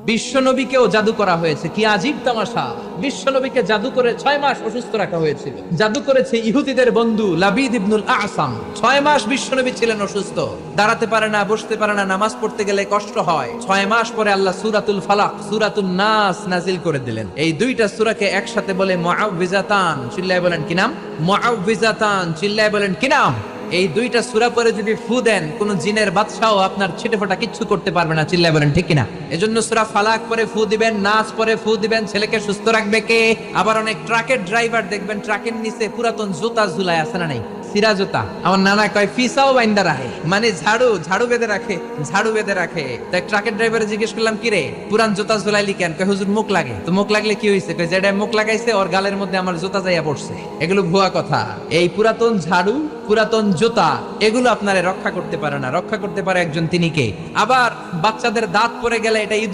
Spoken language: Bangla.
বিশ্বনবীকেও জাদু করা হয়েছে। কি আজীব তামাশা! বিশ্বনবীকে জাদু করে 6 মাস অসুস্থ রাখা হয়েছিল। জাদু করেছে ইহুদিদের বন্ধু লাবিদ ইবনুল আসাম। 6 মাস বিশ্বনবী ছিলেন অসুস্থ, দাঁড়াতে পারে না, বসতে পারে না, নামাজ পড়তে গেলে কষ্ট হয়। 6 মাস পরে আল্লাহ সূরাতুল ফালাক, সূরাতুন নাস নাজিল করে দিলেন। এই দুইটা সূরাকে একসাথে বলে মুআউযিজাতান। চিল্লায় বলেন কি নাম? মুআউযিজাতান। চিল্লায় বলেন কি নাম? এই দুইটা সূরা পরে যদি ফু দেন, কোন জিনের বাদশাও আপনার ছিটেফোঁটা কিচ্ছু করতে পারবে না। চিল্লায় বলেন ঠিক কিনা? এজন্য সূরা ফালাক পরে ফু দিবেন, নাস পরে ফু দিবেন। ছেলেকে সুস্থ রাখবে কে? আবার অনেক ট্রাকের ড্রাইভার দেখবেন ট্রাকের নিচে পুরাতন জুতা ঝুলায় আছে না নাই? সিরা জুতা। আমার নানা কয় ফিসাও বাইন্দা রাখে, মানে ঝাড়ু বেঁধে রাখে, ঝাড়ু বেঁধে রাখে। তাই ট্রাকের ড্রাইভারে জিজ্ঞেস করলাম, কি রে পুরান জুতা ঝুলাইলি কেন? কয় হুজুর মুখ লাগে। তো মুখ লাগলে কি হয়েছে? কয় যেটা মুখ লাগাইছে ওর গালের মধ্যে আমার জুতা যাইয়া পড়ছে। এগুলো ভুয়া কথা। এই পুরাতন ঝাড়ু, পুরাতন জুতা, এগুলো আপনারে রক্ষা করতে পারে না। রক্ষা করতে পারে একজন, তিনি কে? আবার বাচ্চাদের দাঁত পড়ে গেলে এটা ইঁদুর